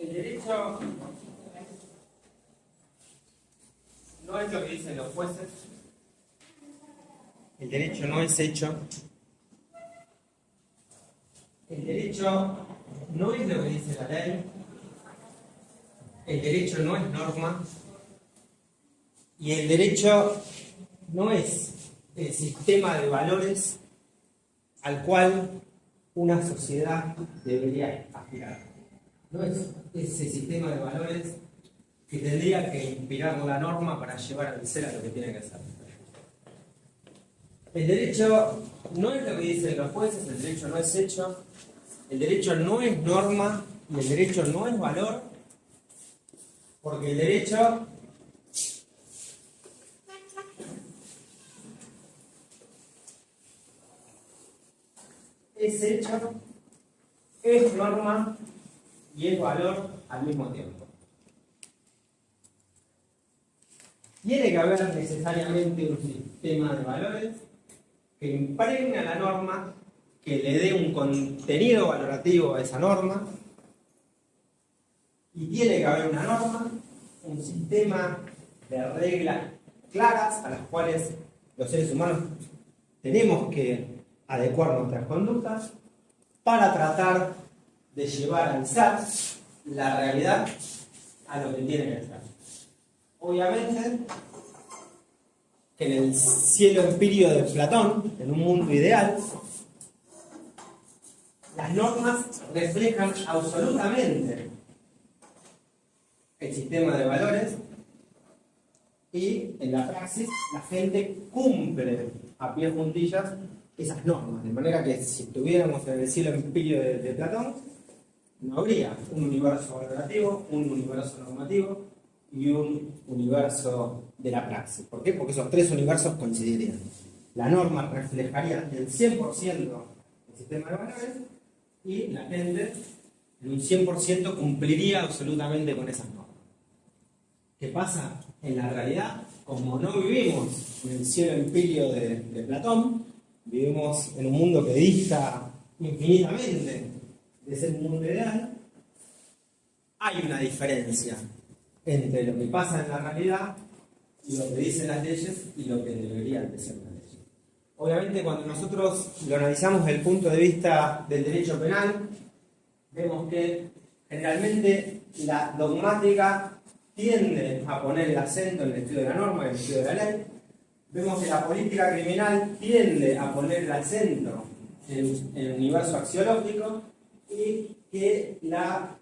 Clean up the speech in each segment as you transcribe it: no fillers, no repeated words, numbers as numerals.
El derecho no es lo que dicen los jueces. El derecho no es hecho. El derecho no es lo que dice la ley. El derecho no es norma. Y el derecho no es el sistema de valores al cual una sociedad debería aspirar. No es ese sistema de valores que tendría que inspirar la norma para llevar al ser a lo que tiene que ser. El derecho no es lo que dicen los jueces, el derecho no es hecho, el derecho no es norma y el derecho no es valor, porque el derecho es hecho, es norma y es valor al mismo tiempo. Tiene que haber necesariamente un sistema de valores que impregne a la norma, que le dé un contenido valorativo a esa norma, y tiene que haber una norma, un sistema de reglas claras a las cuales los seres humanos tenemos que adecuar nuestras conductas para tratar de llevar al ser la realidad a lo que tiene que ser. Obviamente que en el cielo empírico de Platón, en un mundo ideal, las normas reflejan absolutamente el sistema de valores y en la praxis la gente cumple a pie juntillas esas normas, de manera que si estuviéramos en el cielo empírico de Platón, no habría un universo valorativo, un universo normativo y un universo de la praxis. ¿Por qué? Porque esos tres universos coincidirían. La norma reflejaría el 100% del sistema de valores y la gente en un 100% cumpliría absolutamente con esas normas. ¿Qué pasa? En la realidad, como no vivimos en el cielo empírico de Platón, vivimos en un mundo que dista infinitamente de ser un mundo ideal, hay una diferencia entre lo que pasa en la realidad y lo que dicen las leyes y lo que deberían de ser las leyes. Obviamente, cuando nosotros lo analizamos desde el punto de vista del derecho penal, vemos que generalmente la dogmática tiende a poner el acento en el estudio de la norma, en el estudio de la ley. Vemos que la política criminal tiende a poner el acento en el universo axiológico y que la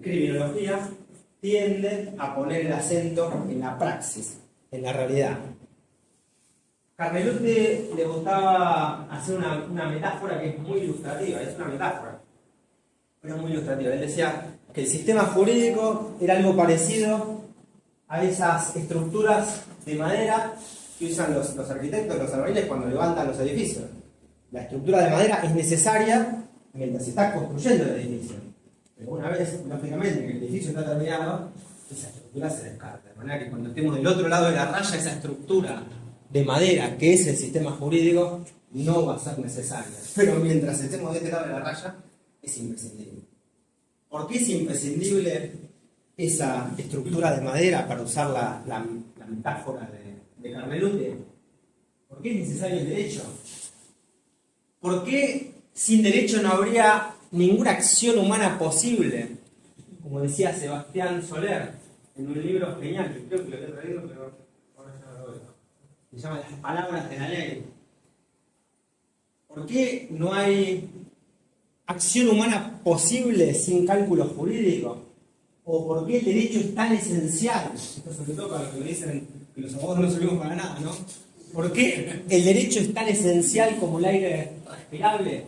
criminología tiende a poner el acento en la praxis, en la realidad. Carnelutti le gustaba hacer una metáfora que es muy ilustrativa, es una metáfora, pero muy ilustrativa. Él decía que el sistema jurídico era algo parecido a esas estructuras de madera que usan los arquitectos, los albañiles cuando levantan los edificios. La estructura de madera es necesaria mientras se está construyendo el edificio. Pero una vez, lógicamente, que el edificio está terminado, esa estructura se descarta. De manera que cuando estemos del otro lado de la raya, esa estructura de madera, que es el sistema jurídico, no va a ser necesaria. Pero mientras estemos de este lado de la raya, es imprescindible. ¿Por qué es imprescindible esa estructura de madera, para usar la metáfora de Carnelutti? ¿Por qué es necesario el derecho? ¿Por qué sin derecho no habría ninguna acción humana posible? Como decía Sebastián Soler en un libro genial, que creo que lo he traído, pero ahora ya no lo veo. Se llama Las palabras de la ley. ¿Por qué no hay acción humana posible sin cálculo jurídico? ¿O por qué el derecho es tan esencial? Esto sobre todo para los que dicen que los abogados no servimos para nada, ¿no? ¿Por qué el derecho es tan esencial como el aire respirable?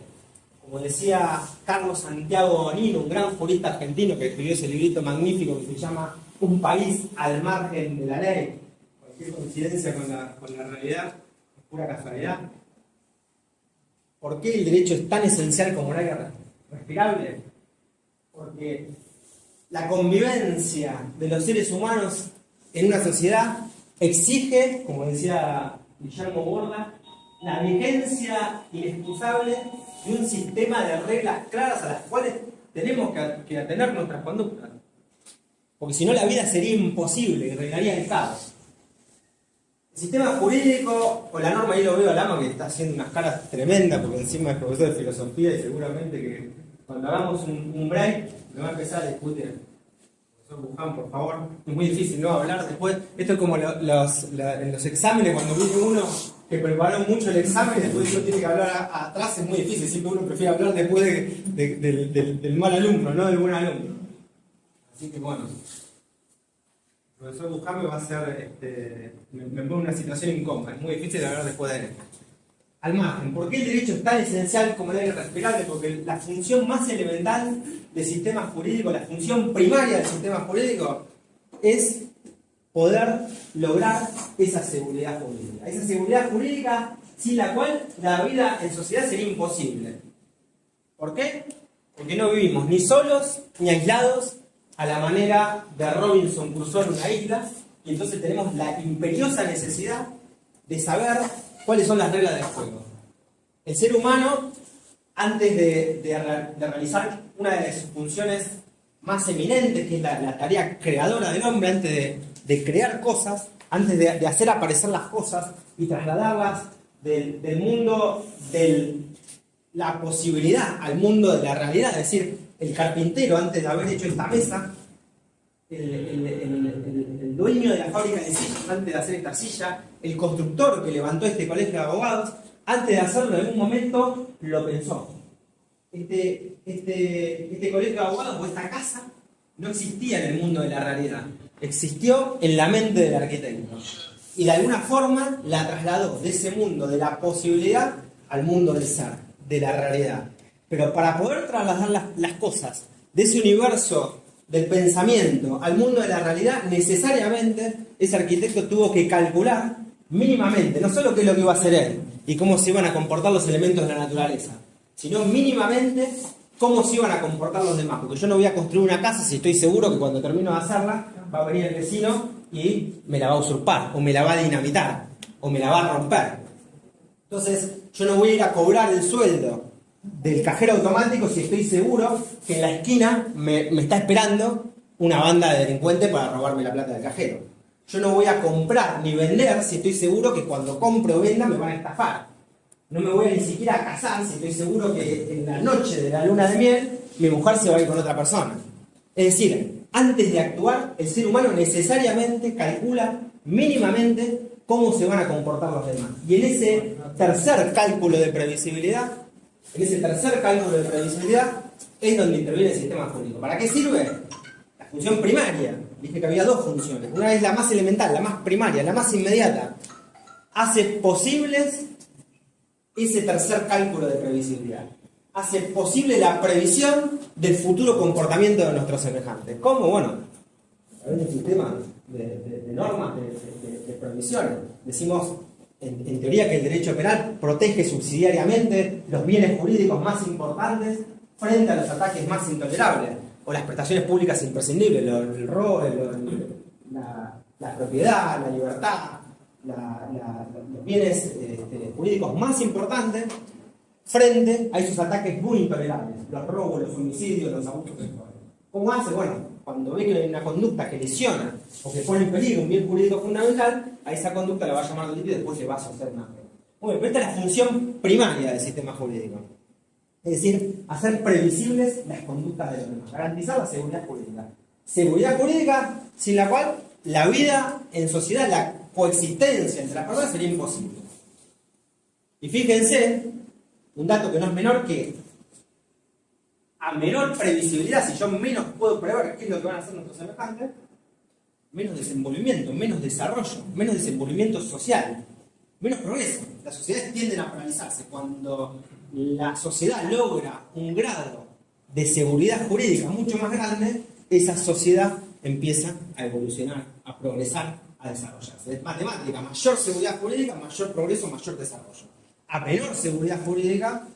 Como decía Carlos Santiago Bonino, un gran jurista argentino que escribió ese librito magnífico que se llama Un país al margen de la ley. Cualquier coincidencia con la realidad es pura casualidad. ¿Por qué el derecho es tan esencial como el aire respirable? Porque la convivencia de los seres humanos en una sociedad exige, como decía Guillermo Borda, la vigencia inexcusable de un sistema de reglas claras a las cuales tenemos que atender nuestras conductas. Porque si no, la vida sería imposible y reinaría el caos. El sistema jurídico, o la norma, ahí lo veo a Lama que está haciendo unas caras tremendas, porque encima es profesor de filosofía y seguramente que cuando hagamos un break me va a empezar a discutir. Profesor Buján, por favor, es muy difícil no hablar después. Esto es como en los exámenes, cuando viene uno que preparó mucho el examen y después uno tiene que hablar atrás, es muy difícil. Siempre uno prefiere hablar después del mal alumno, no del buen alumno. Así que bueno, el profesor Buján me va a hacer, me pone en una situación incómoda, es muy difícil de hablar después de él. Al margen, ¿por qué el derecho es tan esencial como ley respirable? Porque la función más elemental del sistema jurídico, la función primaria del sistema jurídico, es poder lograr esa seguridad jurídica. Esa seguridad jurídica sin la cual la vida en sociedad sería imposible. ¿Por qué? Porque no vivimos ni solos ni aislados a la manera de Robinson Crusoe en una isla, y entonces tenemos la imperiosa necesidad de saber cuáles son las reglas del juego. El ser humano, antes de realizar una de sus funciones más eminentes, que es la tarea creadora del hombre, antes de crear cosas, antes de hacer aparecer las cosas y trasladarlas del mundo de la posibilidad al mundo de la realidad, es decir, el carpintero, antes de haber hecho esta mesa, el dueño de la fábrica de sillas, antes de hacer esta silla, el constructor que levantó este colegio de abogados, antes de hacerlo en algún momento lo pensó. Este colegio de abogados o esta casa no existía en el mundo de la realidad, existió en la mente del arquitecto. Y de alguna forma la trasladó de ese mundo de la posibilidad al mundo del ser, de la realidad. Pero para poder trasladar las cosas de ese universo del pensamiento al mundo de la realidad, necesariamente ese arquitecto tuvo que calcular mínimamente, no solo qué es lo que iba a hacer él y cómo se iban a comportar los elementos de la naturaleza, sino mínimamente cómo se iban a comportar los demás. Porque yo no voy a construir una casa si estoy seguro que cuando termino de hacerla va a venir el vecino y me la va a usurpar, o me la va a dinamitar, o me la va a romper. Entonces, yo no voy a ir a cobrar el sueldo del cajero automático si estoy seguro que en la esquina me está esperando una banda de delincuentes para robarme la plata del cajero. Yo no voy a comprar ni vender si estoy seguro que cuando compre o venda me van a estafar. No me voy a ni siquiera a casar si estoy seguro que en la noche de la luna de miel mi mujer se va a ir con otra persona. Es decir, antes de actuar, el ser humano necesariamente calcula mínimamente cómo se van a comportar los demás. Y en ese tercer cálculo de previsibilidad, es donde interviene el sistema jurídico. ¿Para qué sirve? La función primaria. Dije que había dos funciones. Una es la más elemental, la más primaria, la más inmediata. Hace posibles ese tercer cálculo de previsibilidad. Hace posible la previsión del futuro comportamiento de nuestros semejantes. ¿Cómo? Bueno, a través de un sistema de normas, de previsiones. Decimos, en teoría, que el derecho penal protege subsidiariamente los bienes jurídicos más importantes frente a los ataques más intolerables, o las prestaciones públicas imprescindibles, el robo, la propiedad, la libertad, los bienes jurídicos más importantes frente a esos ataques muy intolerables, los robos, los homicidios, los abusos sexuales. ¿Cómo hace? Bueno, cuando ve que hay una conducta que lesiona o que pone en peligro un bien jurídico fundamental, a esa conducta la va a llamar delito y después le va a asociar una pena. Bueno, pero esta es la función primaria del sistema jurídico. Es decir, hacer previsibles las conductas de los demás, garantizar la seguridad jurídica. Seguridad jurídica sin la cual la vida en sociedad, la coexistencia entre las personas sería imposible. Y fíjense, un dato que no es menor, que a menor previsibilidad, si yo menos puedo prever qué es lo que van a hacer nuestros semejantes, menos desenvolvimiento, menos desarrollo, menos desenvolvimiento social, menos progreso. Las sociedades tienden a paralizarse. Cuando la sociedad logra un grado de seguridad jurídica mucho más grande, esa sociedad empieza a evolucionar, a progresar, a desarrollarse. Es matemática, mayor seguridad jurídica, mayor progreso, mayor desarrollo. A menor seguridad jurídica,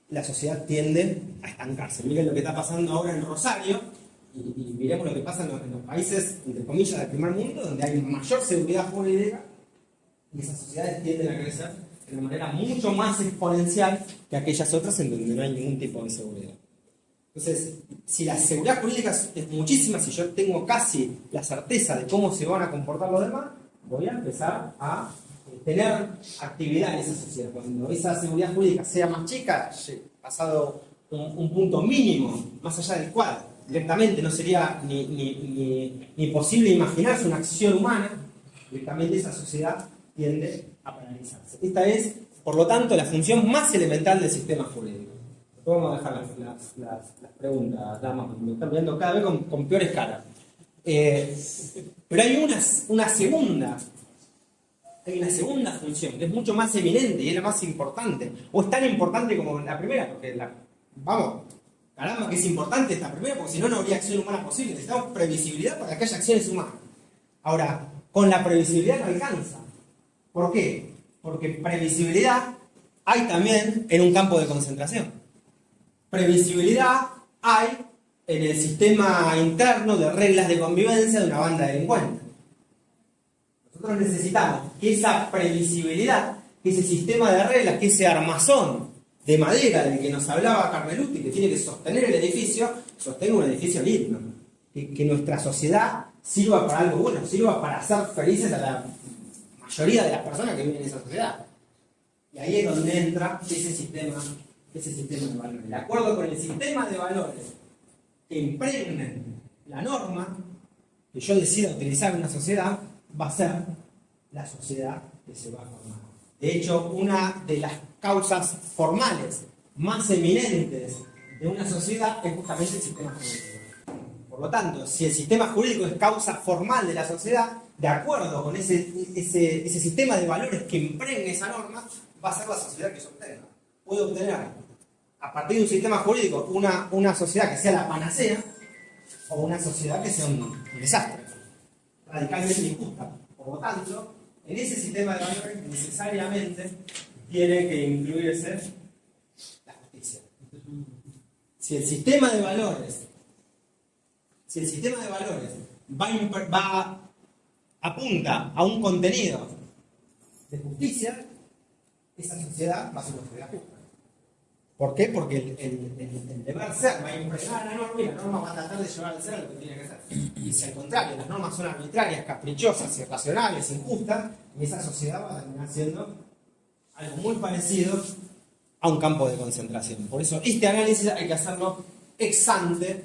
la sociedad tiende a estancarse. Miren lo que está pasando ahora en Rosario, y miremos lo que pasa en los países, entre comillas, del primer mundo, donde hay mayor seguridad jurídica, y esas sociedades tienden a crecer de una manera mucho más exponencial que aquellas otras en donde no hay ningún tipo de seguridad. Entonces, si la seguridad jurídica es muchísima, si yo tengo casi la certeza de cómo se van a comportar los demás, voy a empezar a tener actividad en esa sociedad. Cuando esa seguridad jurídica sea más chica, pasado un punto mínimo, más allá del cual directamente no sería ni posible imaginarse una acción humana, directamente esa sociedad tiende a paralizarse. Esta es, por lo tanto, la función más elemental del sistema jurídico. Vamos a dejar las preguntas, damas, porque me están mirando cada vez con peores caras. Pero hay una segunda función, que es mucho más eminente y es la más importante. O es tan importante como la primera, porque caramba que es importante esta primera, porque si no, no habría acción humana posible. Necesitamos previsibilidad para que haya acciones humanas. Ahora, con la previsibilidad no alcanza. ¿Por qué? Porque previsibilidad hay también en un campo de concentración. Previsibilidad hay en el sistema interno de reglas de convivencia de una banda de delincuentes. Nosotros necesitamos que esa previsibilidad, que ese sistema de reglas, que ese armazón de madera del que nos hablaba Carmeluti, que tiene que sostener el edificio, sostenga un edificio digno. Que nuestra sociedad sirva para algo bueno, sirva para hacer felices a la mayoría de las personas que viven en esa sociedad. Y ahí es donde entra ese sistema de valores. De acuerdo con el sistema de valores que impregnen la norma que yo decida utilizar en una sociedad, va a ser la sociedad que se va a formar. De hecho, una de las causas formales más eminentes de una sociedad es justamente el sistema jurídico. Por lo tanto, si el sistema jurídico es causa formal de la sociedad, de acuerdo con ese sistema de valores que impregne esa norma, va a ser la sociedad que se obtenga. Puede obtener a partir de un sistema jurídico una sociedad que sea la panacea o una sociedad que sea un desastre, radicalmente injusta. Por lo tanto, en ese sistema de valores necesariamente tiene que incluirse la justicia. Si el sistema de valores apunta a un contenido de justicia, esa sociedad va a ser una sociedad justa. ¿Por qué? Porque el deber ser va a impregnar la norma y la norma va a tratar de llevar al ser lo que tiene que ser. Y si al contrario las normas son arbitrarias, caprichosas, irracionales, injustas, esa sociedad va a terminar siendo algo muy parecido a un campo de concentración. Por eso este análisis hay que hacerlo ex ante,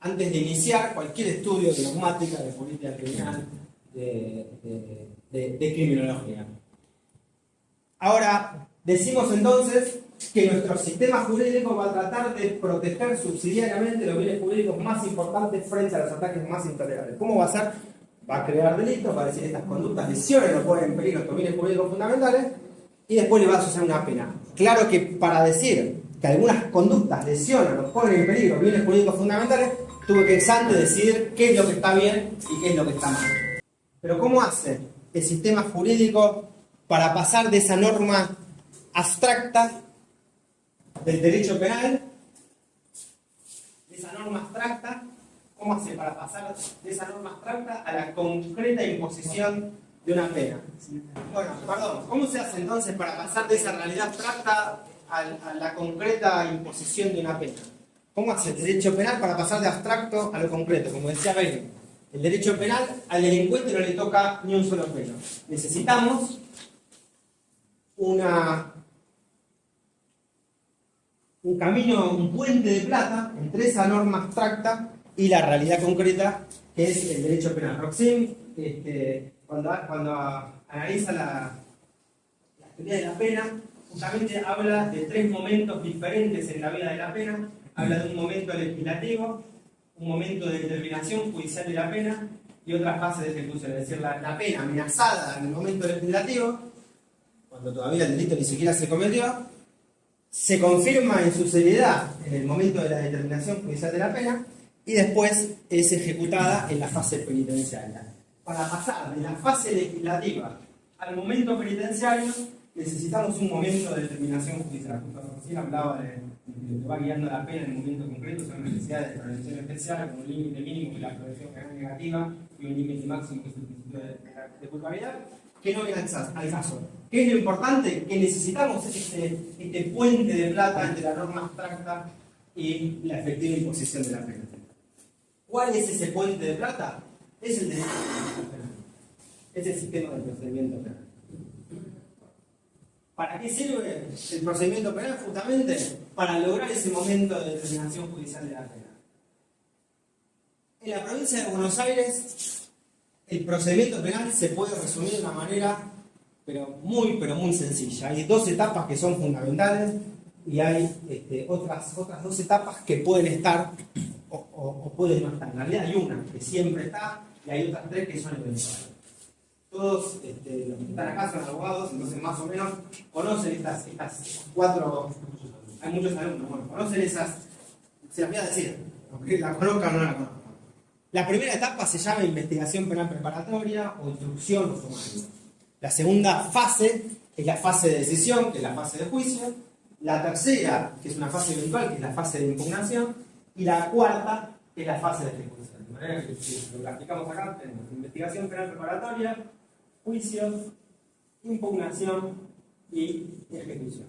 antes de iniciar cualquier estudio de dogmática, de política criminal, de criminología. Ahora, decimos entonces que nuestro sistema jurídico va a tratar de proteger subsidiariamente los bienes jurídicos más importantes frente a los ataques más intolerables. ¿Cómo va a ser? Va a crear delitos, va a decir estas conductas lesiones o ponen en peligro estos bienes jurídicos fundamentales y después le va a asociar una pena. Claro que para decir que algunas conductas lesionan o ponen en peligro bienes jurídicos fundamentales, tuve que ex ante decidir qué es lo que está bien y qué es lo que está mal. Pero ¿cómo hace el sistema jurídico para pasar de esa norma abstracta del derecho penal, de esa norma abstracta, cómo hace para pasar de esa norma abstracta a la concreta imposición de una pena? Bueno, perdón, ¿cómo se hace entonces para pasar de esa realidad abstracta a la concreta imposición de una pena? ¿Cómo hace el derecho penal para pasar de abstracto a lo concreto? Como decía Benjamin, el derecho penal al delincuente no le toca ni un solo pelo. Necesitamos un camino, un puente de plata entre esa norma abstracta y la realidad concreta que es el derecho penal. Roxin, cuando analiza la teoría de la pena, justamente habla de tres momentos diferentes en la vida de la pena. Habla de un momento legislativo, un momento de determinación judicial de la pena y otra fase de ejecución, es decir, la pena amenazada en el momento legislativo, cuando todavía el delito ni siquiera se cometió, se confirma en su seriedad en el momento de la determinación judicial de la pena y después es ejecutada en la fase penitenciaria. Para pasar de la fase legislativa al momento penitenciario necesitamos un momento de determinación judicial. Justo recién hablaba de lo que va guiando la pena en el momento concreto, son necesidades de prevención especial, con un límite mínimo que es la prevención penal negativa y un límite máximo que es el principio de culpabilidad, que no viene al caso. ¿Qué es lo importante? Que necesitamos este puente de plata entre la norma abstracta y la efectiva imposición de la pena. ¿Cuál es ese puente de plata? Es el derecho penal. Es el sistema del procedimiento penal. ¿Para qué sirve el procedimiento penal? Justamente para lograr ese momento de determinación judicial de la pena. En la provincia de Buenos Aires, el procedimiento penal se puede resumir de una manera pero muy sencilla. Hay dos etapas que son fundamentales y hay otras dos etapas que pueden estar o pueden no estar. En realidad hay una que siempre está y hay otras tres que son eventuales. Todos los que están acá son abogados, entonces más o menos conocen estas cuatro. Hay muchos alumnos, bueno, conocen esas. Se las voy a decir, aunque la conozcan o no la conozcan. La primera etapa se llama investigación penal preparatoria o instrucción o sumario. La segunda fase es la fase de decisión, que es la fase de juicio. La tercera, que es una fase eventual, que es la fase de impugnación. Y la cuarta, que es la fase de ejecución. De manera que si lo aplicamos acá, tenemos investigación penal preparatoria, juicio, impugnación y ejecución.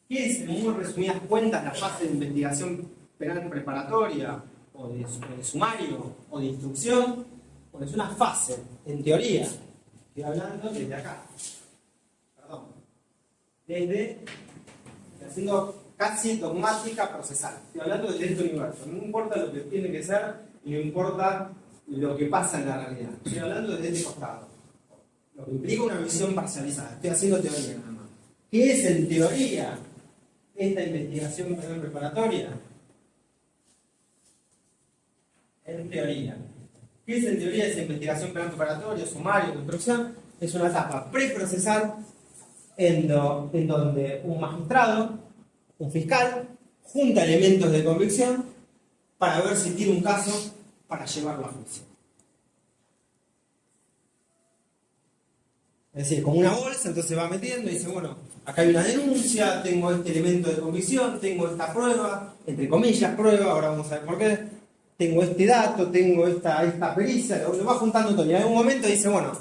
¿Qué es, en muy resumidas cuentas, la fase de investigación penal preparatoria, o de sumario, o de instrucción? Bueno, es una fase, en teoría, estoy hablando desde acá, haciendo casi dogmática procesal, estoy hablando desde este universo, no importa lo que tiene que ser, y no importa lo que pasa en la realidad, estoy hablando desde este costado, lo que implica una visión parcializada, estoy haciendo teoría nada más. ¿Qué es en teoría esta investigación penal preparatoria? En teoría. ¿Qué es en teoría esa investigación penal preparatoria, sumario, instrucción? Es una etapa preprocesal en donde un magistrado, un fiscal, junta elementos de convicción para ver si tiene un caso para llevarlo a juicio. Es decir, como una bolsa, entonces va metiendo y dice, bueno, acá hay una denuncia, tengo este elemento de convicción, tengo esta prueba, entre comillas prueba, ahora vamos a ver por qué, tengo este dato, tengo esta pericia, lo va juntando todo. Y en algún momento dice, bueno,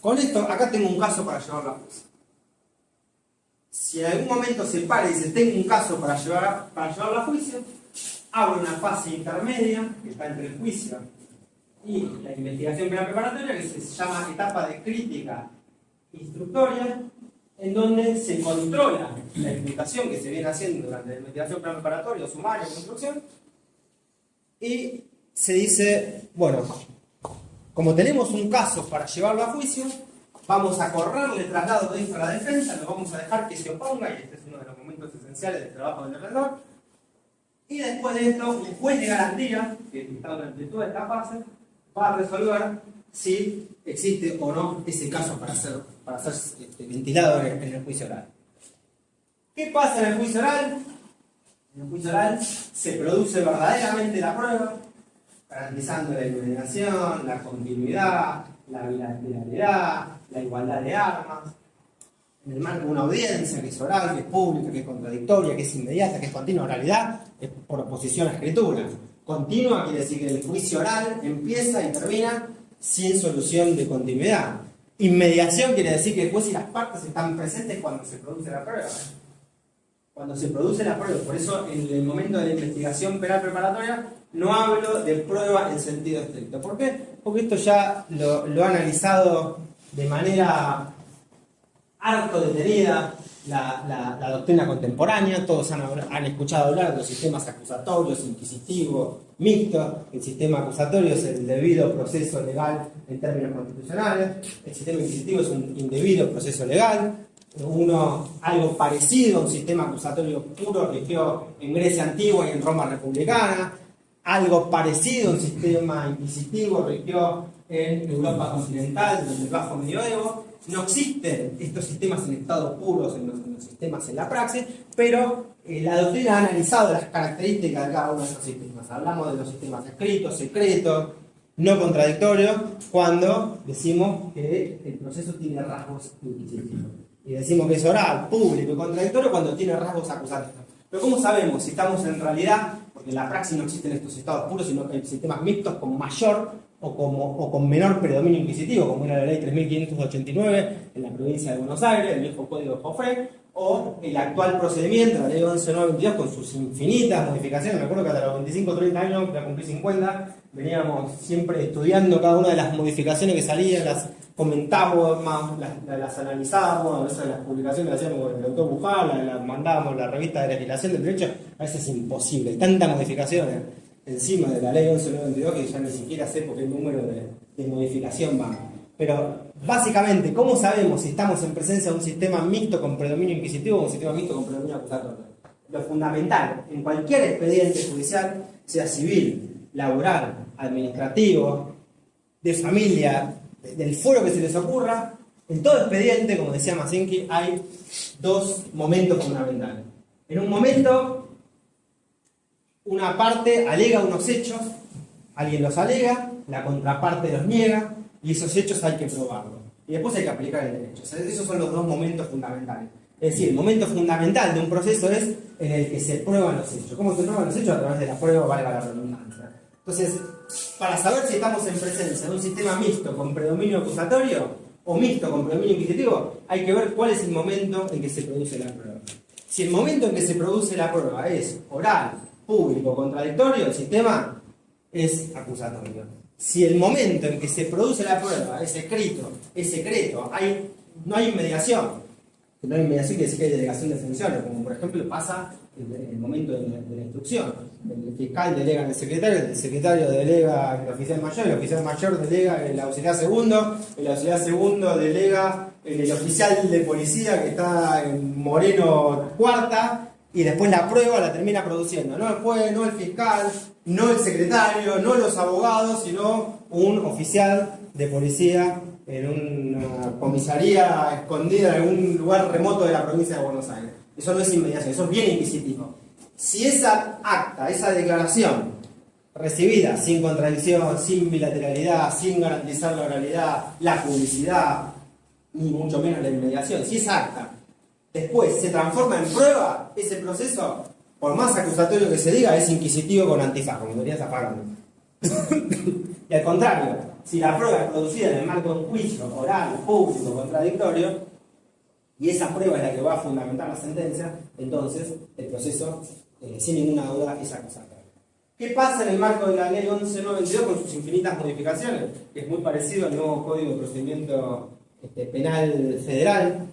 con esto acá tengo un caso para llevarlo a juicio. Si en algún momento se para y dice, tengo un caso para llevarlo a juicio, abre una fase intermedia, que está entre el juicio y la investigación penal preparatoria, que se llama etapa de crítica instructoria, en donde se controla la imputación que se viene haciendo durante la investigación penal preparatoria, sumario, construcción, y se dice, bueno, como tenemos un caso para llevarlo a juicio, vamos a correrle traslado de esto a la defensa, lo vamos a dejar que se oponga, y este es uno de los momentos esenciales del trabajo del defensor, y después de esto, un juez de garantía, que está durante toda esta fase, va a resolver si existe o no ese caso para ser ventilado en el juicio oral. ¿Qué pasa en el juicio oral? En el juicio oral se produce verdaderamente la prueba, garantizando la iluminación, la continuidad, la bilateralidad, la igualdad de armas, en el marco de una audiencia que es oral, que es pública, que es contradictoria, que es inmediata, que es continua. En realidad es por oposición a escritura. Continua quiere decir que el juicio oral empieza y termina sin solución de continuidad. Inmediación quiere decir que el juez y las partes están presentes cuando se produce la prueba. Cuando se produce la prueba. Por eso en el momento de la investigación penal preparatoria no hablo de prueba en sentido estricto. ¿Por qué? Porque esto ya lo ha analizado de manera harto detenida la doctrina contemporánea. Todos han escuchado hablar de los sistemas acusatorios, inquisitivos, mixtos. El sistema acusatorio es el debido proceso legal en términos constitucionales. El sistema inquisitivo es un indebido proceso legal. Algo parecido a un sistema acusatorio puro rigió en Grecia antigua y en Roma republicana. Algo parecido a un sistema inquisitivo rigió en Europa continental, desde el Bajo Medioevo. No existen estos sistemas en estado puros en los sistemas en la praxis, pero la doctrina ha analizado las características de cada uno de esos sistemas. Hablamos de los sistemas escritos, secretos, no contradictorios, cuando decimos que el proceso tiene rasgos inquisitivos. Y decimos que es oral, público y contradictorio cuando tiene rasgos acusatorios. Pero ¿cómo sabemos si estamos en realidad, porque en la praxis no existen estos estados puros, sino que hay sistemas mixtos con mayor o con menor predominio inquisitivo, como era la ley 3589 en la provincia de Buenos Aires, el viejo código Joffre, o el actual procedimiento, la ley 11922, con sus infinitas modificaciones. Me acuerdo que hasta los 25 30 años, ya cumplí 50, veníamos siempre estudiando cada una de las modificaciones que salían, las comentábamos, las analizábamos, a veces las publicaciones las hacíamos con el doctor Bujal, las mandábamos a la revista de legislación del derecho. A veces es imposible, hay tantas modificaciones encima de la ley 1192 que ya ni siquiera sé por qué número de modificación va. Pero básicamente, ¿cómo sabemos si estamos en presencia de un sistema mixto con predominio inquisitivo o un sistema mixto con predominio acusatorio? Lo fundamental en cualquier expediente judicial, sea civil, laboral, administrativo, de familia, del foro que se les ocurra, en todo expediente, como decía Masinski, hay dos momentos fundamentales. En un momento, una parte alega unos hechos, alguien los alega, la contraparte los niega, y esos hechos hay que probarlos. Y después hay que aplicar el derecho. O sea, esos son los dos momentos fundamentales. Es decir, el momento fundamental de un proceso es en el que se prueban los hechos. ¿Cómo se prueban los hechos? A través de la prueba, valga la redundancia. Entonces, para saber si estamos en presencia de un sistema mixto con predominio acusatorio o mixto con predominio inquisitivo, hay que ver cuál es el momento en que se produce la prueba. Si el momento en que se produce la prueba es oral, público, contradictorio, el sistema es acusatorio. Si el momento en que se produce la prueba es escrito, es secreto, no hay inmediación. No hay inmediación quiere decir que hay delegación de funciones, como por ejemplo pasa en el momento de la instrucción. El fiscal delega en el secretario delega en el oficial mayor delega en el auxiliar segundo delega en el oficial de policía que está en Moreno Cuarta, y después la prueba la termina produciendo no el juez, no el fiscal, no el secretario, no los abogados, sino un oficial de policía en una comisaría escondida en algún lugar remoto de la provincia de Buenos Aires. Eso no es inmediación, eso es bien inquisitivo. Si esa acta, esa declaración recibida sin contradicción, sin bilateralidad, sin garantizar la oralidad, la publicidad, ni mucho menos la inmediación, si esa acta después se transforma en prueba, ese proceso, por más acusatorio que se diga, es inquisitivo con antifaz, como debería zafarlo. Y al contrario, si la prueba es producida en el marco de un juicio oral, público, contradictorio, y esa prueba es la que va a fundamentar la sentencia, entonces el proceso, sin ninguna duda, es acusatorio. ¿Qué pasa en el marco de la ley 11922 con sus infinitas modificaciones? Que es muy parecido al nuevo Código de Procedimiento Penal Federal,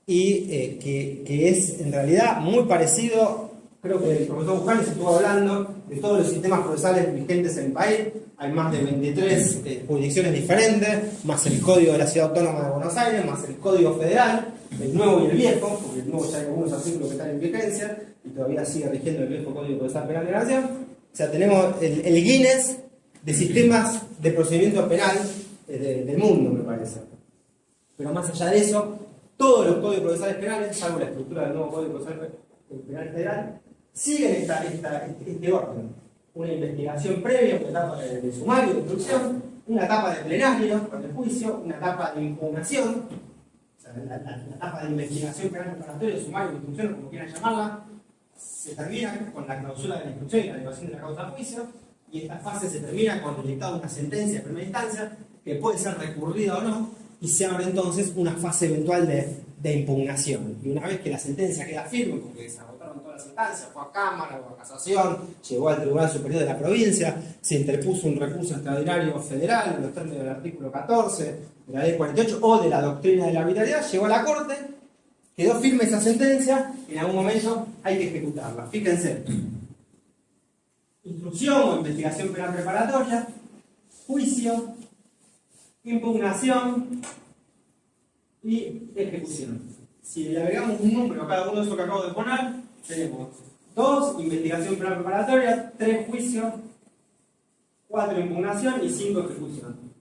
y que es en realidad muy parecido. Creo que el profesor Buján se estuvo hablando de todos los sistemas procesales vigentes en el país. Hay más de 23 jurisdicciones diferentes, más el Código de la Ciudad Autónoma de Buenos Aires, más el Código Federal, el nuevo y el viejo, porque el nuevo ya hay algunos artículos que están en vigencia y todavía sigue rigiendo el viejo Código Procesal Penal de la Nación. O sea, tenemos el Guinness de sistemas de procedimiento penal del mundo, me parece. Pero más allá de eso, todos los códigos procesales penales, salvo la estructura del nuevo Código Procesal Penal Federal, siguen este orden. Una investigación previa, una etapa de sumario, de instrucción, una etapa de plenario con el juicio, una etapa de impugnación, o sea, la etapa de investigación penal preparatoria, sumario, de instrucción, como quieran llamarla, se termina con la clausura de la instrucción y la elevación de la causa a juicio, y esta fase se termina con el dictado de una sentencia de primera instancia, que puede ser recurrida o no, y se abre entonces una fase eventual de impugnación. Y una vez que la sentencia queda firme, porque se agotaron todas las instancias, fue a Cámara, fue a Casación, llegó al Tribunal Superior de la Provincia, se interpuso un recurso extraordinario federal en los términos del artículo 14 de la ley 48 o de la doctrina de la arbitrariedad, llegó a la Corte, quedó firme esa sentencia, en algún momento hay que ejecutarla. Fíjense, instrucción o investigación penal preparatoria, juicio, impugnación y ejecución. Si le agregamos un número a cada uno de esos que acabo de poner, tenemos 2, investigación penal preparatoria, 3, juicio, 4, impugnación y 5, ejecución.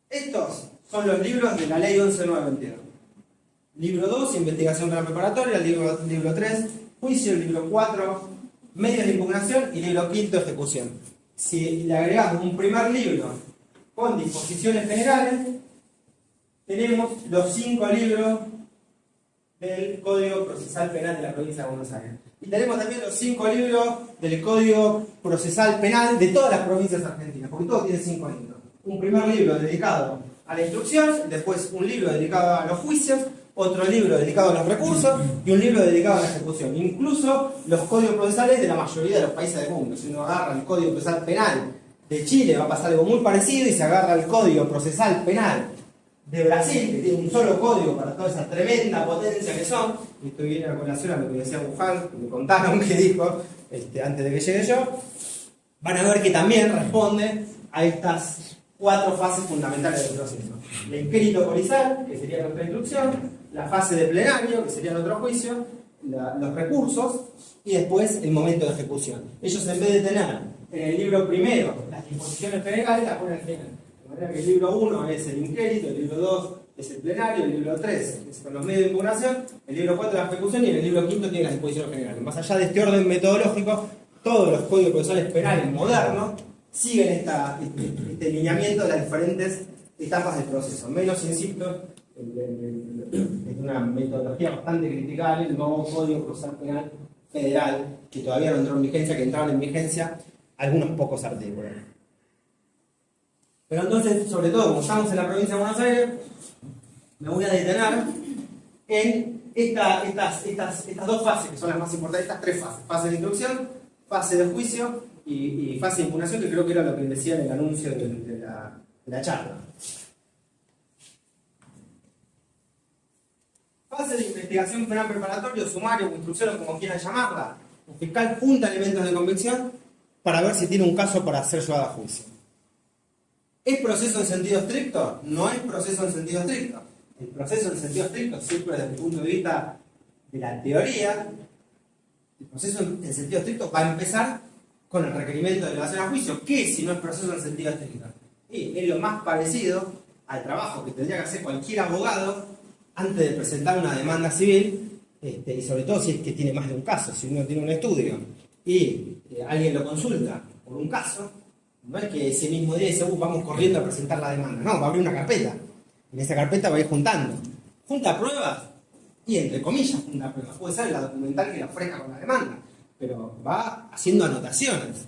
Estos son los libros de la ley 11922. Libro 2, investigación penal preparatoria, libro 3, juicio, libro 4, medios de impugnación y libro 5, ejecución. Si le agregamos un primer libro con disposiciones generales, tenemos los 5 libros del Código Procesal Penal de la Provincia de Buenos Aires. Y tenemos también los 5 libros del Código Procesal Penal de todas las provincias argentinas, porque todos tienen 5 libros. un primer libro dedicado a la instrucción, después un libro dedicado a los juicios, otro libro dedicado a los recursos y un libro dedicado a la ejecución. Incluso los códigos procesales de la mayoría de los países del mundo. Si uno agarra el Código Procesal Penal de Chile, va a pasar algo muy parecido, y se agarra el Código Procesal Penal de Brasil, que tiene un solo código para toda esa tremenda potencia que son, y esto viene a colación a lo que decía Wuhan, que me contaron que dijo antes de que llegue yo, van a ver que también responde a estas 4 fases fundamentales del proceso. La inquérito corizal, que sería nuestra instrucción, la fase de plenario, que sería nuestro juicio, los recursos, y después el momento de ejecución. Ellos, en vez de tener en el libro primero las disposiciones generales, las ponen al final. De manera que el libro 1 es el inquérito, el libro 2 es el plenario, el libro 3 es con los medios de impugnación, el libro 4 la ejecución, y en el libro 5 tiene las disposiciones generales. Más allá de este orden metodológico, todos los códigos procesales penales modernos siguen este lineamiento de las diferentes etapas del proceso. Menos, insisto, es una metodología bastante criticable, el nuevo Código Procesal Penal Federal, que todavía no entró en vigencia, que entraron en vigencia algunos pocos artículos. Pero entonces, sobre todo, como estamos en la provincia de Buenos Aires, me voy a detener en estas 2 fases, que son las más importantes, estas 3 fases. Fase de instrucción, fase de juicio y fase de impugnación, que creo que era lo que decía en el anuncio de la charla. Fase de investigación penal preparatorio, sumario o instrucción, o como quieran llamarla. El fiscal junta elementos de convicción para ver si tiene un caso para ser llevado a juicio. ¿Es proceso en sentido estricto? No es proceso en sentido estricto. El proceso en sentido estricto, siempre desde el punto de vista de la teoría, el proceso en sentido estricto va a empezar con el requerimiento de elevación a juicio. ¿Qué si no es proceso en sentido estricto? Y es lo más parecido al trabajo que tendría que hacer cualquier abogado antes de presentar una demanda civil, y sobre todo si es que tiene más de un caso. Si uno tiene un estudio y alguien lo consulta por un caso, no es que ese mismo día dice, vamos corriendo a presentar la demanda. No, va a abrir una carpeta. En esa carpeta va a ir juntando. Junta pruebas y, entre comillas, junta pruebas. Puede ser la documental que la ofrezca con la demanda, pero va haciendo anotaciones.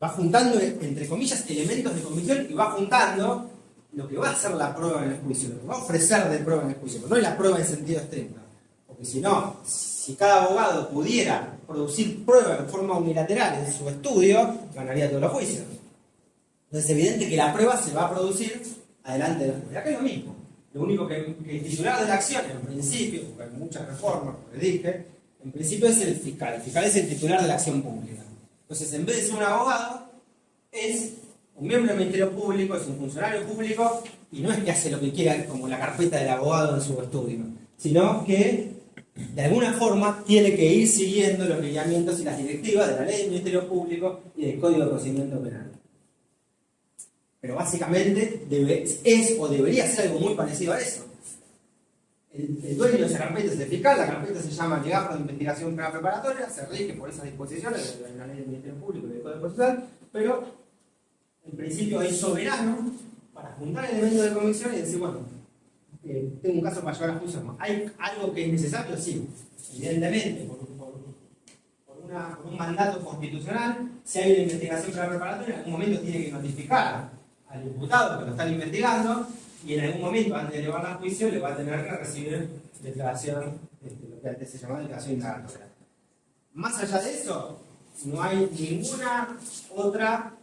Va juntando, entre comillas, elementos de convicción, y va juntando lo que va a hacer la prueba en el juicio, lo que va a ofrecer de prueba en el juicio. Pero no es la prueba en sentido estricto. Porque si no, si cada abogado pudiera producir pruebas de forma unilateral en su estudio, ganaría todos los juicios. Entonces es evidente que la prueba se va a producir adelante de la juez. Acá es lo mismo. Lo único que el titular de la acción, en principio, porque hay muchas reformas, como les dije, en principio es el fiscal. El fiscal es el titular de la acción pública. Entonces, en vez de ser un abogado, es un miembro del Ministerio Público, es un funcionario público, y no es que hace lo que quiera como la carpeta del abogado en su estudio, sino que de alguna forma tiene que ir siguiendo los lineamientos y las directivas de la ley del Ministerio Público y del Código de Procedimiento Penal. Pero básicamente es o debería ser algo muy parecido a eso. El dueño de esa carpeta es el fiscal, la carpeta se llama Legajo de Investigación Penal Preparatoria, se rige por esas disposiciones de la ley del Ministerio Público y del Código Procesal, pero en principio es soberano para juntar elementos de convicción y decir, bueno, tengo un caso para llevar a juicio. ¿Hay algo que es necesario? Sí, evidentemente, por un mandato constitucional, si hay una investigación penal preparatoria, en algún momento tiene que notificar al imputado que lo están investigando, y en algún momento, antes de llevarla a juicio, le va a tener que recibir declaración, lo que antes se llamaba declaración indagatoria. Más allá de eso, no hay ninguna otra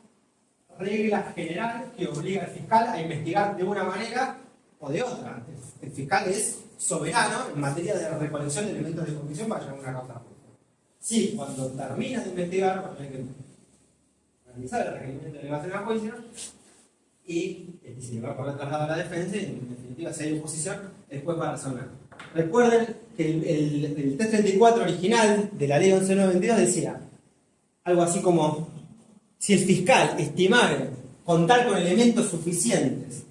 regla general que obliga al fiscal a investigar de una manera o de otra. El fiscal es soberano en materia de recolección de elementos de convicción para llevar una causa a juicio. Sí, cuando terminas de investigar, cuando hay que realizar el requerimiento de elevación a juicio, y si le va a poner traslado a la defensa, y en definitiva, si hay oposición, el juez va a razonar. Recuerden que el 334 original de la ley 11.922 decía algo así como: si el fiscal estimare contar con elementos suficientes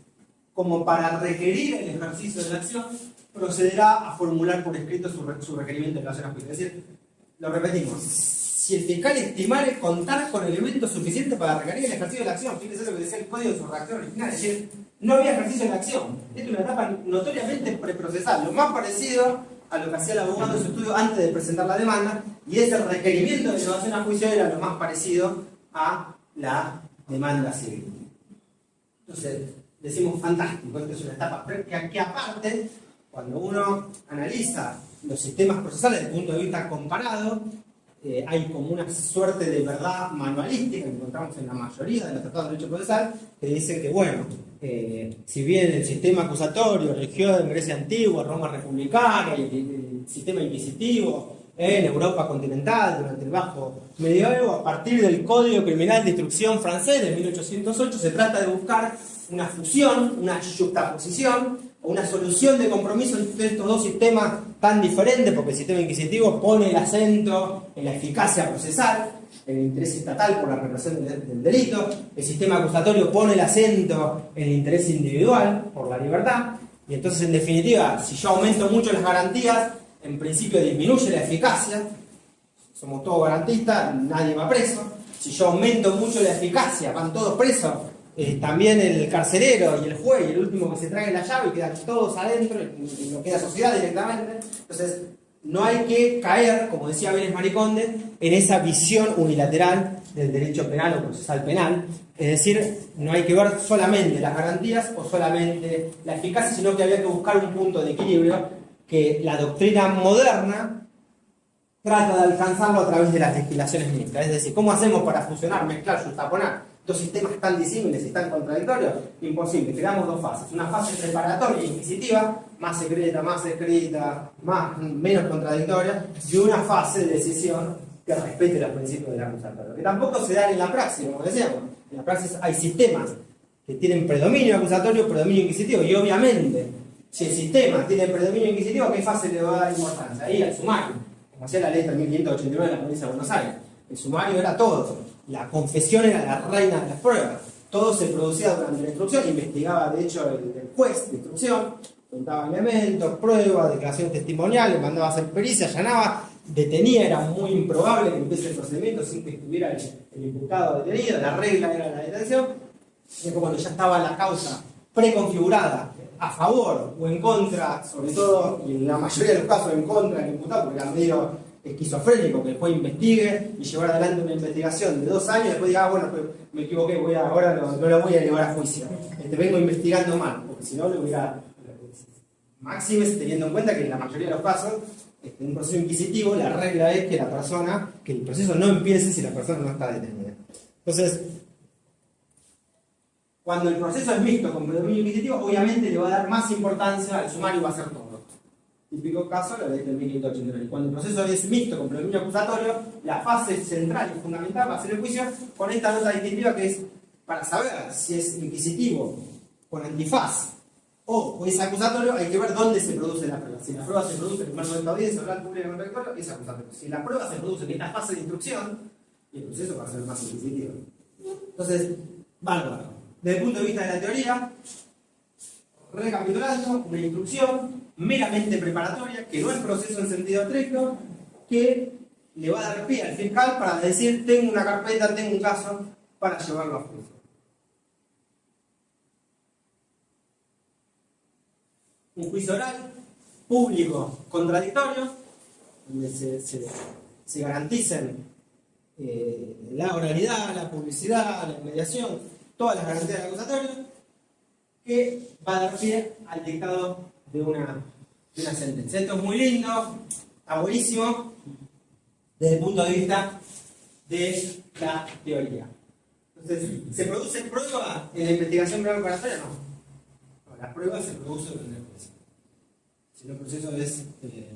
como para requerir el ejercicio de la acción, procederá a formular por escrito su requerimiento de elevación a juicio. Es decir, lo repetimos, si el fiscal estimare contar con elementos suficientes para requerir el ejercicio de la acción, fíjense lo que decía el código de su redacción original, es decir, no había ejercicio de la acción. Esta es una etapa notoriamente preprocesal, lo más parecido a lo que hacía el abogado en su estudio antes de presentar la demanda, y ese requerimiento de elevación a juicio era lo más parecido a la demanda civil. Entonces, decimos fantástico, esta es una etapa que aparte, cuando uno analiza los sistemas procesales desde el punto de vista comparado, hay como una suerte de verdad manualística que encontramos en la mayoría de los tratados de derecho procesal, que dicen que, bueno, si bien el sistema acusatorio rigió en Grecia antigua, Roma republicana y el sistema inquisitivo en Europa continental durante el Bajo Medioevo, a partir del Código Criminal de Instrucción francés de 1808, se trata de buscar una fusión, una juxtaposición, o una solución de compromiso entre estos dos sistemas tan diferentes, porque el sistema inquisitivo pone el acento en la eficacia procesal, en el interés estatal por la represión del delito, el sistema acusatorio pone el acento en el interés individual por la libertad, y entonces en definitiva, si yo aumento mucho las garantías, en principio disminuye la eficacia, somos todos garantistas, nadie va preso. Si yo aumento mucho la eficacia, van todos presos, también el carcelero y el juez y el último que se trae la llave y quedan todos adentro y no queda sociedad directamente. Entonces no hay que caer, como decía Vélez Mariconde, en esa visión unilateral del derecho penal o procesal penal. Es decir, no hay que ver solamente las garantías o solamente la eficacia, sino que había que buscar un punto de equilibrio que la doctrina moderna trata de alcanzarlo a través de las legislaciones mixtas. Es decir, ¿cómo hacemos para fusionar, mezclar, justaponer dos sistemas tan disímiles y tan contradictorios? Imposible. Creamos dos fases. Una fase preparatoria e inquisitiva, más secreta, más escrita, menos contradictoria, y una fase de decisión que respete los principios del acusatorio. Que tampoco se dan en la praxis, como decíamos. En la praxis hay sistemas que tienen predominio acusatorio, predominio inquisitivo, y obviamente, si el sistema tiene predominio inquisitivo, ¿a qué fase le va a dar importancia? Ahí al sumario, como hacía la ley 3589 de la provincia de Buenos Aires. El sumario era todo. La confesión era la reina de las pruebas. Todo se producía durante la instrucción, investigaba de hecho el juez de instrucción, contaba elementos, pruebas, declaraciones testimoniales, mandaba a hacer pericia, allanaba, detenía, era muy improbable que empiece el procedimiento sin que estuviera el imputado detenido, la regla era la detención, y cuando ya estaba la causa preconfigurada a favor o en contra, sobre todo, y en la mayoría de los casos en contra del imputado, porque era medio esquizofrénico que el juez investigue y llevar adelante una investigación de 2 años y después diga, bueno, pues me equivoqué, ahora no lo voy a llevar a juicio. Vengo investigando mal, porque si no le hubiera... Máximes, teniendo en cuenta que en la mayoría de los casos, en un proceso inquisitivo, la regla es que el proceso no empiece si la persona no está detenida. Entonces, cuando el proceso es mixto con predominio inquisitivo, obviamente le va a dar más importancia al sumario y va a hacer todo. Típico caso, la ley del 1589. Cuando el proceso es mixto con predominio acusatorio, la fase central y fundamental va a ser el juicio con esta nota distintiva que es para saber si es inquisitivo con antifaz o es acusatorio, hay que ver dónde se produce la prueba. Si la prueba se produce en el marco de esta audiencia oral pública contradictoria, es acusatorio. Si la prueba se produce en esta fase de instrucción, el proceso va a ser más inquisitivo. Entonces, bárbaro. Desde el punto de vista de la teoría, recapitulando, una instrucción meramente preparatoria, que no es proceso en sentido estricto, que le va a dar pie al fiscal para decir, tengo una carpeta, tengo un caso, para llevarlo a juicio. Un juicio oral, público, contradictorio, donde se garanticen la oralidad, la publicidad, la inmediación, todas las garantías del acusatorio, que va a dar pie al dictado de una sentencia. Esto es muy lindo, está buenísimo, desde el punto de vista de la teoría. Entonces, ¿se produce prueba en la investigación penal preparatoria? No. La prueba se produce en el proceso. Si no, el proceso es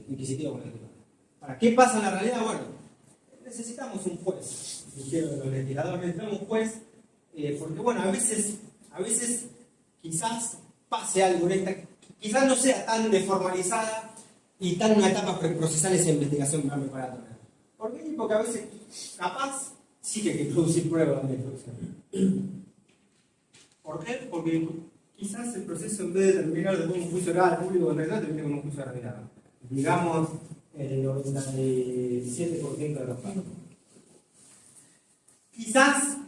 inquisitivo con el titular. ¿Para qué pasa en la realidad? Bueno, necesitamos un juez. Dijeron los legisladores, necesitamos un juez, porque bueno, a veces quizás pase algo en esta, quizás no sea tan deformalizada y tan una etapa preprocesal esa investigación penal preparatoria. ¿Por qué? Porque a veces, capaz, sí que hay que producir pruebas de instrucción. ¿Por qué? Porque quizás el proceso, en vez de terminar después un juicio oral público en realidad, termina con un juicio arreglado. Digamos, el 97% de los casos. Quizás,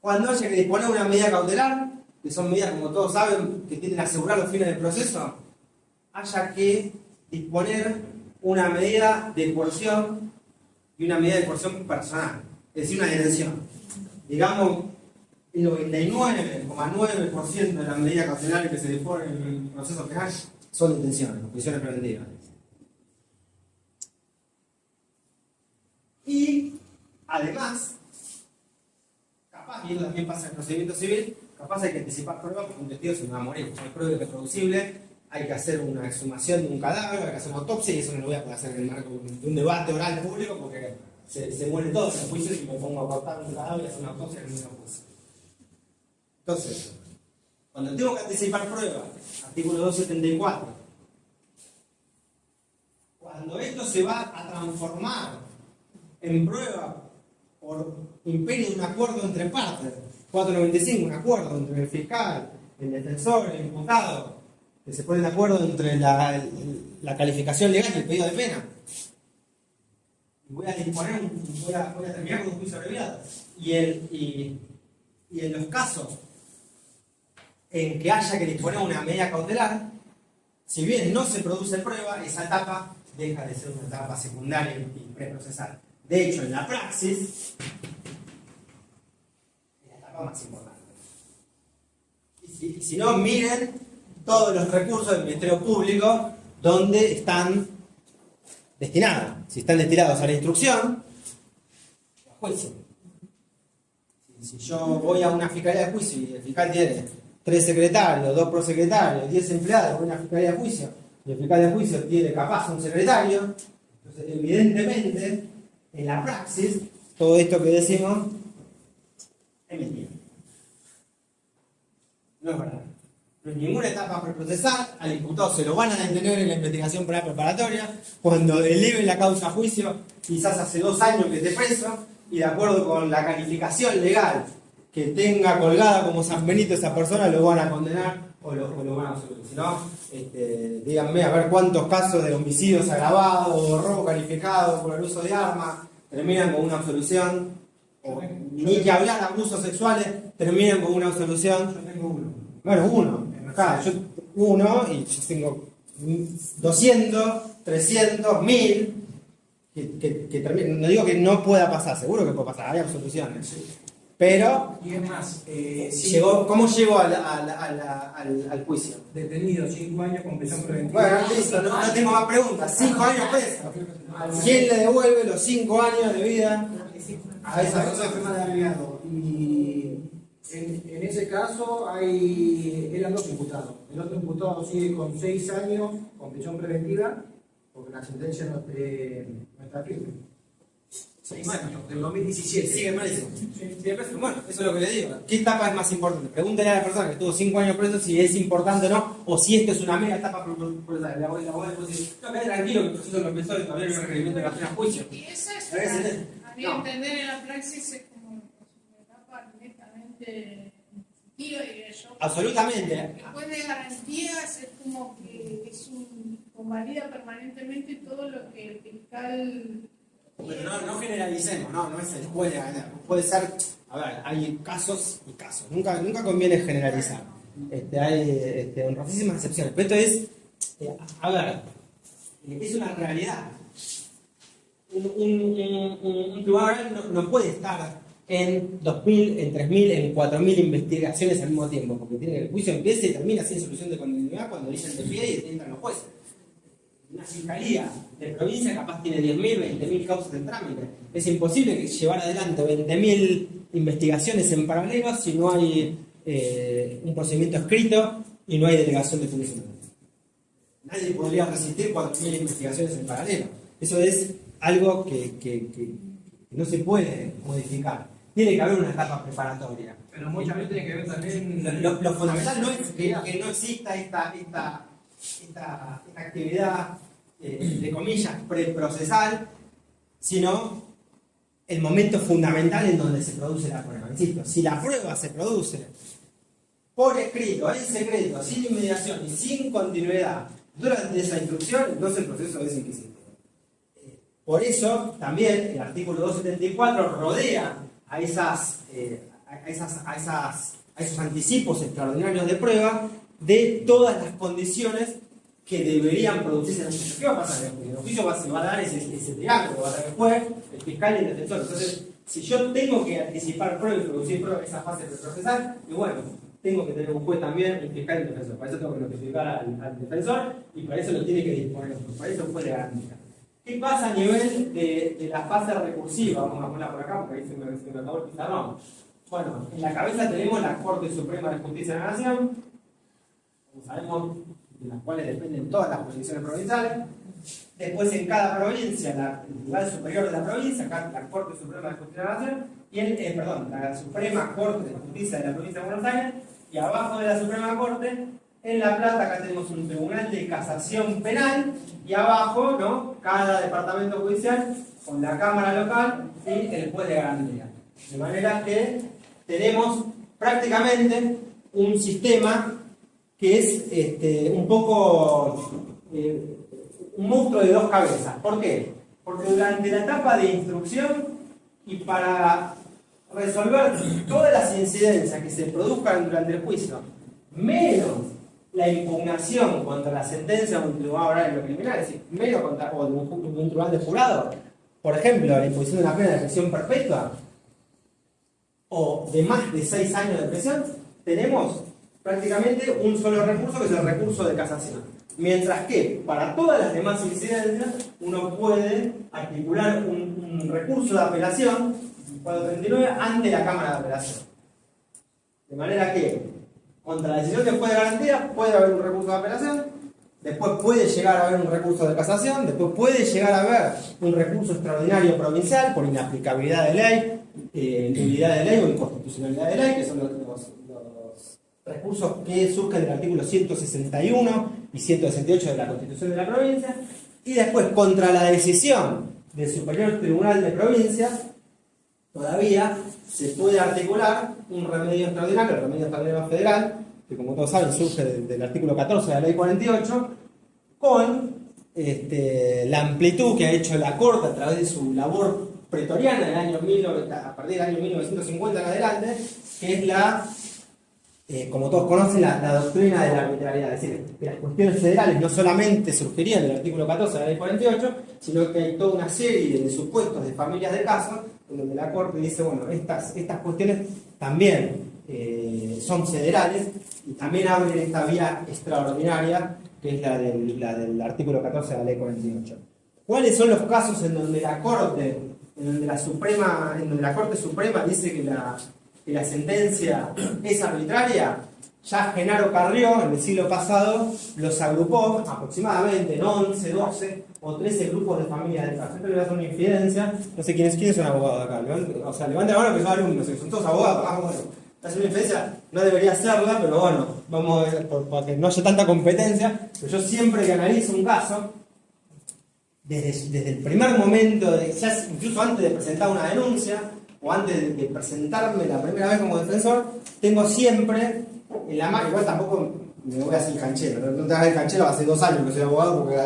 cuando haya que disponer una medida cautelar, que son medidas, como todos saben, que tienden a asegurar los fines del proceso, haya que disponer una medida de coerción y una medida de coerción personal, es decir, una detención. Digamos, el 99,9% de las medidas cautelares que se disponen en el proceso penal son detenciones, prisiones preventivas. Y además, capaz, y eso también pasa en el procedimiento civil, capaz hay que anticipar pruebas porque un testigo se me va a morir. No hay prueba irreproducible, hay que hacer una exhumación de un cadáver, hay que hacer una autopsia, y eso no lo voy a poder hacer en el marco de un debate oral público porque se muere todo en el juicio si me pongo a cortar un cadáver y hacer una autopsia en el mismo juicio. Entonces, cuando tengo que anticipar pruebas, artículo 274, cuando esto se va a transformar en prueba por imperio de un acuerdo entre partes, 495, un acuerdo entre el fiscal, el defensor, el imputado, que se ponen de acuerdo entre la calificación legal y el pedido de pena. Y voy a terminar con un juicio abreviado. Y en los casos en que haya que disponer una medida cautelar, si bien no se produce prueba, esa etapa deja de ser una etapa secundaria y preprocesal. De hecho, en la praxis, es la etapa más importante. Y si no, miren todos los recursos del Ministerio Público donde están destinados. Si están destinados a la instrucción, a juicio. Si yo voy a una fiscalía de juicio y el fiscal tiene 3 secretarios, 2 prosecretarios, 10 empleados, voy a una fiscalía de juicio y el fiscal de juicio tiene capaz un secretario, entonces evidentemente en la praxis todo esto que decimos es mentira. No es verdad. No es ninguna etapa preprocesal, al imputado se lo van a detener en la investigación penal preparatoria, cuando eleve la causa a juicio, quizás hace 2 años que esté preso, y de acuerdo con la calificación legal que tenga colgada como San Benito esa persona, lo van a condenar o lo van a absolver. Si no, díganme a ver cuántos casos de homicidios agravados o robo calificado por el uso de armas terminan con una absolución, o ni que hablar de abusos sexuales terminan con una absolución. Yo tengo uno. Bueno, uno. Acá, yo uno y yo tengo 200, 300, 1000 que terminan. No digo que no pueda pasar, seguro que puede pasar, hay absoluciones. Sí. Pero, Y es más, ¿cómo llegó al juicio? detenido 5 años con prisión preventiva. Bueno, listo, no tengo más preguntas. 5 años preso. ¿Quién le devuelve los 5 años de vida a esa persona? de agregado. Y en ese caso eran 2 imputados. El otro imputado sigue con 6 años con prisión preventiva porque la sentencia no está firme. 6 años, del 2017. Sigue malísimo. Bueno, eso es lo que le digo. ¿Qué etapa es más importante? Pregúntale a la persona que estuvo 5 años preso si es importante o no, o si esto es una mera etapa procesal. La abogada después dice, no, quedate tranquilo que el proceso lo empezó y todavía no hay requerimiento de la pena a juicio. Y esa es, a mi entender, en la praxis es como una etapa netamente positiva, diría yo. Absolutamente. Después de garantías es como que convalida permanentemente todo lo que el fiscal... Pero no generalicemos, no es escuela, puede ser, a ver, hay casos y casos, nunca conviene generalizar, hay honrosísimas excepciones, pero esto es, a ver, es una realidad. Un tribunal no puede estar en 2.000, en 3.000, en 4.000 investigaciones al mismo tiempo, porque tiene el juicio empieza y termina sin solución de continuidad cuando dicen de pie y entran los jueces. Una fiscalía de provincia capaz tiene 10.000, 20.000 causas en trámite. Es imposible llevar adelante 20.000 investigaciones en paralelo si no hay un procedimiento escrito y no hay delegación de funcionarios. Nadie podría resistir 4.000 investigaciones en paralelo. Eso es algo que no se puede modificar. Tiene que haber una etapa preparatoria. Pero muchas veces tiene que ver también... Lo fundamental no es que no exista esta actividad, entre comillas, preprocesal, sino el momento fundamental en donde se produce la prueba. Insisto, si la prueba se produce por escrito, en secreto, sin inmediación y sin continuidad durante esa instrucción, entonces el proceso es inquisitivo. Por eso también el artículo 274 rodea a esos anticipos extraordinarios de prueba de todas las condiciones que deberían producirse en un juicio. ¿Qué va a pasar en el juicio? En el juicio se va a dar ese triángulo, va a ser el juez, el fiscal y el defensor. Entonces, si yo tengo que anticipar pruebas y producir pruebas en esa fase procesal, y bueno, tengo que tener un juez también, el fiscal y el defensor. Para eso tengo que notificar al defensor y para eso lo tiene que disponer el juez. Para eso el juez de garantía. ¿Qué pasa a nivel de la fase recursiva? Vamos a ponerla por acá porque ahí se me acabó el pizarrón. Bueno, en la cabeza tenemos la Corte Suprema de Justicia de la Nación, como sabemos, de las cuales dependen todas las jurisdicciones provinciales. Después en cada provincia, el Tribunal Superior de la provincia, acá la Corte Suprema de Justicia de la Nación, y la Suprema Corte de Justicia de la provincia de Buenos Aires, y abajo de la Suprema Corte, en La Plata, acá tenemos un Tribunal de Casación Penal, y abajo, ¿no?, cada departamento judicial con la Cámara Local y el juez de garantía. De manera que tenemos prácticamente un sistema que es un poco un monstruo de dos cabezas. ¿Por qué? Porque durante la etapa de instrucción y para resolver todas las incidencias que se produzcan durante el juicio, menos la impugnación contra la sentencia de un tribunal oral en lo criminal, es decir, menos contra o de un tribunal de jurado, por ejemplo, la imposición de una pena de prisión perpetua o de más de 6 años de prisión, tenemos prácticamente un solo recurso, que es el recurso de casación. Mientras que para todas las demás incidencias uno puede articular un recurso de apelación, 439, ante la Cámara de Apelación. De manera que contra la decisión del juez de garantía puede haber un recurso de apelación, después puede llegar a haber un recurso de casación, después puede llegar a haber un recurso extraordinario provincial por inaplicabilidad de ley, nulidad de ley o inconstitucionalidad de ley, que son los recursos que surgen del artículo 161 y 168 de la Constitución de la provincia, y después contra la decisión del Superior Tribunal de Provincia todavía se puede articular un remedio extraordinario, el remedio extraordinario federal, que como todos saben surge del artículo 14 de la Ley 48, con la amplitud que ha hecho la Corte a través de su labor pretoriana a partir del año 1950 en adelante, que es como todos conocen, la doctrina de la arbitrariedad. Es decir, que las cuestiones federales no solamente surgirían del artículo 14 de la Ley 48, sino que hay toda una serie de supuestos de familias de casos en donde la Corte dice, bueno, estas cuestiones también son federales y también abren esta vía extraordinaria que es la del artículo 14 de la Ley 48. ¿Cuáles son los casos en donde la Corte Suprema dice que la sentencia es arbitraria? Ya Genaro Carrió, en el siglo pasado, los agrupó aproximadamente en 11, 12 o 13 grupos de familias de casos. Esto le voy a hacer una infidencia. No sé quiénes son abogados acá. Levanten la mano que son alumnos, son todos abogados. Bueno, hacer una infidencia no debería hacerla, pero bueno, vamos a ver, para que no haya tanta competencia. Pero yo siempre que analizo un caso, desde el primer momento, incluso antes de presentar una denuncia, o antes de presentarme la primera vez como defensor, tengo siempre en la mano, igual tampoco me voy a hacer canchero, no te hagas el canchero, hace 2 años que soy abogado porque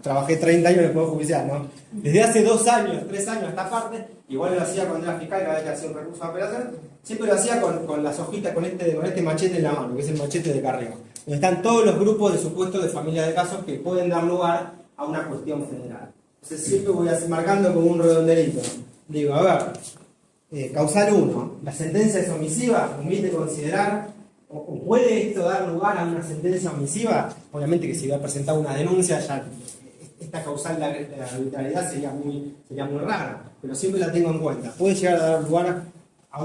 trabajé 30 años en el Poder Judicial, ¿no? Desde hace 2 años, 3 años a esta parte, igual lo hacía cuando era fiscal, cada vez que hacía un recurso de apelación, siempre lo hacía con las hojitas, con este machete en la mano, que es el machete de Carrió, donde están todos los grupos de supuestos de familias de casos que pueden dar lugar a una cuestión federal. Entonces siempre voy marcando como un redondelito. Digo, a ver, causal 1, la sentencia es omisiva, omite considerar, o puede esto dar lugar a una sentencia omisiva. Obviamente que si voy a presentar una denuncia, ya esta causal de la arbitrariedad sería muy rara, pero siempre la tengo en cuenta. Puede llegar a dar lugar a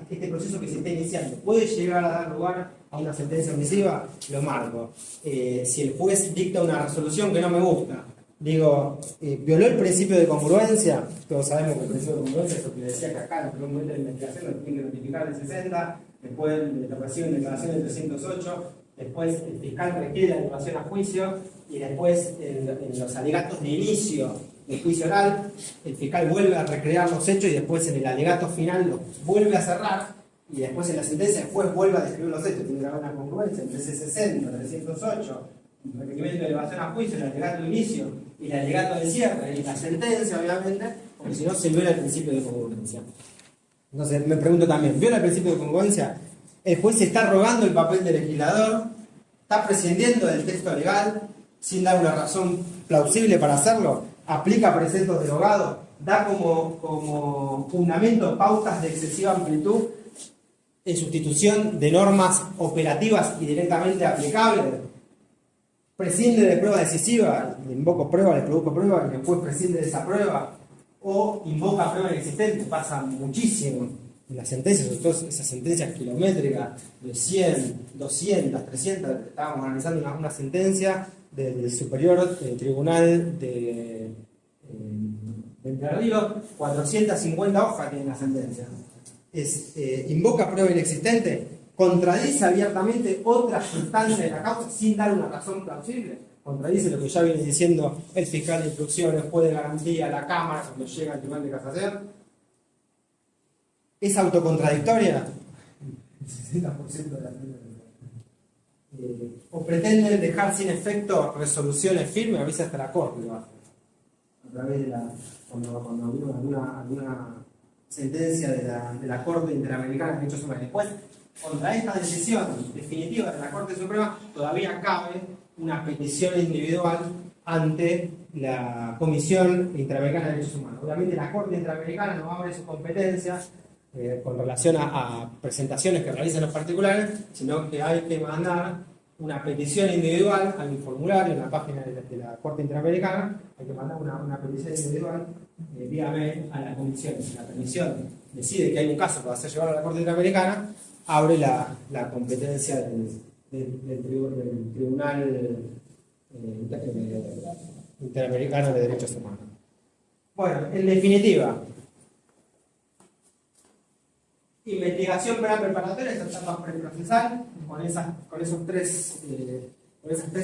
este proceso que se está iniciando, puede llegar a dar lugar a una sentencia omisiva, lo marco. Si el juez dicta una resolución que no me gusta, digo, violó el principio de congruencia. Todos sabemos que el principio de congruencia es lo que decía que acá en el primer momento de la investigación lo tiene que notificar el 60, después de reciben declaración del 308, después el fiscal requiere la elevación a juicio y después en los alegatos de inicio del juicio oral el fiscal vuelve a recrear los hechos y después en el alegato final los vuelve a cerrar y después en la sentencia el juez vuelve a describir los hechos. Tiene que haber una congruencia entre ese 60, 308, el requerimiento de elevación a juicio, el alegato de inicio y el alegato de cierre y la sentencia, obviamente, porque si no se viola el principio de congruencia. Entonces me pregunto también, ¿viola el principio de congruencia? El juez se está rogando el papel del legislador está prescindiendo del texto legal sin dar una razón plausible para hacerlo, aplica preceptos derogados, da como fundamento pautas de excesiva amplitud en sustitución de normas operativas y directamente aplicables, prescinde de prueba decisiva, le invoco prueba, le produzco prueba y después prescinde de esa prueba, o invoca prueba inexistente, pasa muchísimo en las sentencias, sobre todo esas sentencias kilométricas de 100, 200, 300, estábamos analizando una sentencia del Superior Tribunal de Entre Ríos, 450 hojas tiene la sentencia. Invoca prueba inexistente, contradice abiertamente otras instancias de la causa sin dar una razón plausible, contradice lo que ya viene diciendo el fiscal de instrucciones, juez de garantía, la Cámara cuando llega al Tribunal de Casación. ¿Es autocontradictoria? El 60% de la o pretenden dejar sin efecto resoluciones firmes, a veces hasta la Corte lo hace. A través de cuando vino alguna sentencia de la Corte Interamericana de Derechos Humanos. Después, contra esta decisión definitiva de la Corte Suprema, todavía cabe una petición individual ante la Comisión Interamericana de Derechos Humanos. Obviamente la Corte Interamericana no abre sus competencias con relación a presentaciones que realizan los particulares, sino que hay que mandar una petición individual, hay un formulario en la página de la Corte Interamericana, hay que mandar una petición individual vía mail a la comisión. Si la comisión decide que hay un caso para ser llevado a la Corte Interamericana, abre la competencia del Tribunal Interamericano de Derechos Humanos. Bueno, en definitiva, investigación penal preparatoria, esa etapa preprocesal, con esas tres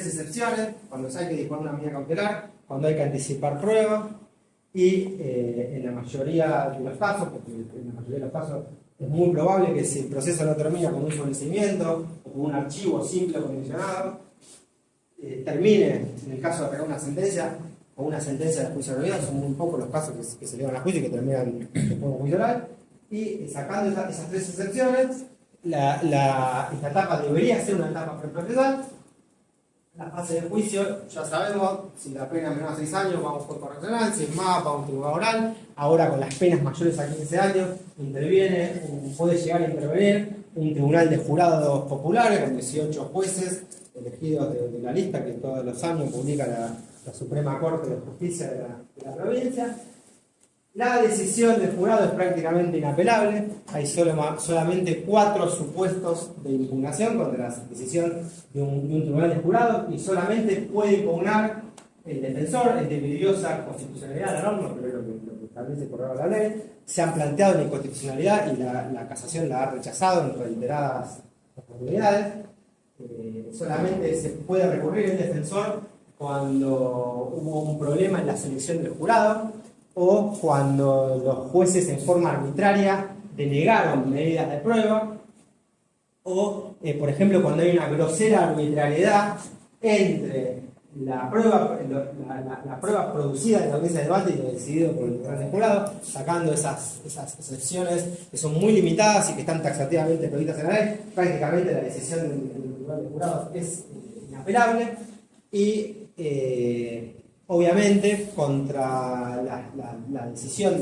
excepciones, cuando hay que disponer una medida cautelar, cuando hay que anticipar pruebas, y en la mayoría de los casos, porque en la mayoría de los casos es muy probable que si el proceso no termina con un sometimiento o con un archivo simple o condicionado, termine, en el caso de pegar una sentencia o una sentencia de juicio oral, son muy pocos los casos que se llevan a juicio y que terminan después de juicio oral. Y sacando esas tres excepciones, esta etapa debería ser una etapa preprocesal. La fase de juicio, ya sabemos, si la pena es menor a 6 años, vamos por correccional, si es más, vamos a un tribunal oral. Ahora con las penas mayores a 15 años, puede llegar a intervenir un tribunal de jurados populares con 18 jueces elegidos de la lista que todos los años publica la Suprema Corte de Justicia de la provincia. La decisión del jurado es prácticamente inapelable, hay solamente 4 supuestos de impugnación contra la decisión de un tribunal de jurado y solamente puede impugnar el defensor, es de vidriosa constitucionalidad la norma, pero lo que establece por ahora la ley. Se han planteado la inconstitucionalidad y la casación la ha rechazado en reiteradas oportunidades. Solamente se puede recurrir el defensor cuando hubo un problema en la selección del jurado, o cuando los jueces en forma arbitraria denegaron medidas de prueba, o, por ejemplo, cuando hay una grosera arbitrariedad entre la prueba producida en la audiencia de debate y lo decidido por el tribunal de jurado, sacando esas excepciones que son muy limitadas y que están taxativamente previstas en la ley. Prácticamente la decisión del tribunal de jurado es inapelable y obviamente, contra la decisión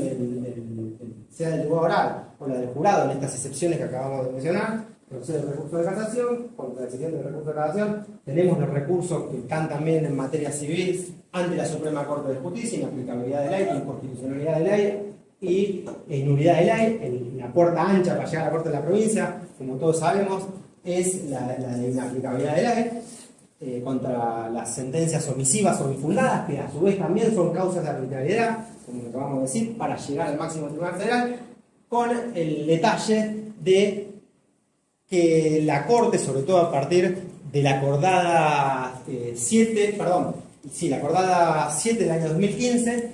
sea del tribunal oral o la del jurado en estas excepciones que acabamos de mencionar, procede el recurso de casación. Contra la decisión del recurso de casación, tenemos los recursos que están también en materia civil ante la Suprema Corte de Justicia, inaplicabilidad de ley, inconstitucionalidad de ley y nulidad de ley. La puerta ancha para llegar a la Corte de la provincia, como todos sabemos, es la de inaplicabilidad de ley. Contra las sentencias omisivas o infundadas, que a su vez también son causas de arbitrariedad, como lo acabamos de decir, para llegar al máximo tribunal federal, con el detalle de que la Corte, sobre todo a partir de la acordada 7 del año 2015,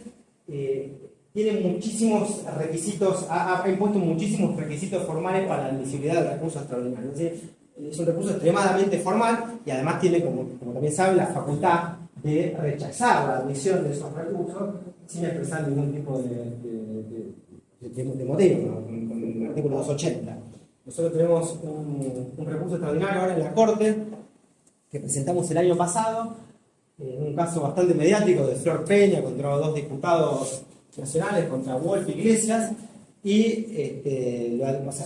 tiene muchísimos requisitos, ha impuesto muchísimos requisitos formales para la admisibilidad del recurso extraordinario. Es decir, es un recurso extremadamente formal y además tiene, como también saben, la facultad de rechazar la admisión de esos recursos sin expresar ningún tipo de motivo, con el artículo 280. Nosotros tenemos un recurso extraordinario ahora en la Corte que presentamos el año pasado, en un caso bastante mediático de Flor Peña contra 2 diputados nacionales, contra Wolf Iglesias, y o sea,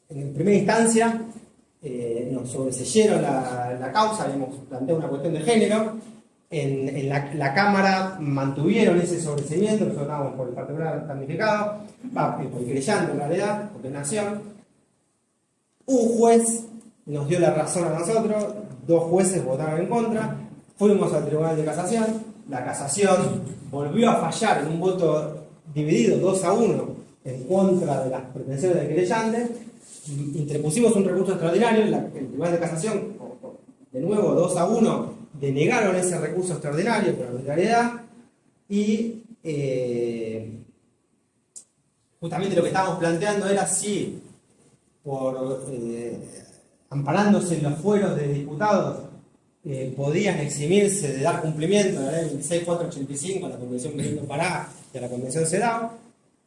en primera instancia nos sobreseyeron la causa, habíamos planteado una cuestión de género. En la Cámara mantuvieron ese sobreseimiento, nosotros estábamos por el particular damnificado, por el querellante en realidad, por nación. Un juez nos dio la razón a nosotros, 2 jueces votaron en contra, fuimos al Tribunal de Casación, la Casación volvió a fallar en un voto dividido 2-1 en contra de las pretensiones del querellante, interpusimos un recurso extraordinario, el Tribunal de Casación, de nuevo 2-1, denegaron ese recurso extraordinario por arbitrariedad y justamente lo que estábamos planteando era si amparándose en los fueros de diputados podían eximirse de dar cumplimiento a la ley 26485, a la Convención Meriendo Pará y a la Convención CEDAW,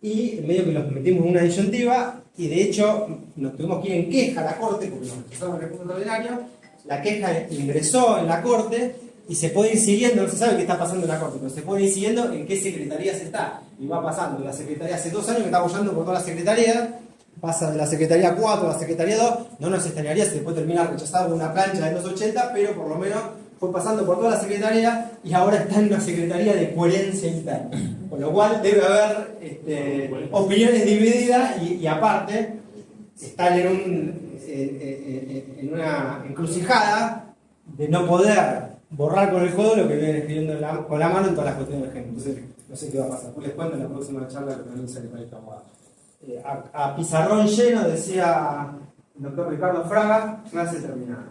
y medio que los metimos en una disyuntiva y de hecho nos tuvimos que ir en queja a la Corte porque nos rechazaron el recurso extraordinario. La queja ingresó en la Corte y se puede ir siguiendo, no se sabe qué está pasando en la Corte, pero se puede ir siguiendo en qué secretarías está. Y va pasando, la Secretaría hace 2 años que está apoyando por toda la Secretaría, pasa de la Secretaría 4 a la Secretaría 2, no nos extrañaría si después termina rechazado con una plancha de los 80, pero por lo menos fue pasando por toda la Secretaría y ahora está en una Secretaría de coherencia interna. Con lo cual debe haber opiniones divididas y aparte están en una encrucijada de no poder borrar con el codo lo que vienen escribiendo con la mano en todas las cuestiones de género. Entonces, no sé qué va a pasar. Después les cuento en la próxima charla que también se le parece a pizarrón lleno, decía el doctor Ricardo Fraga, clase terminada.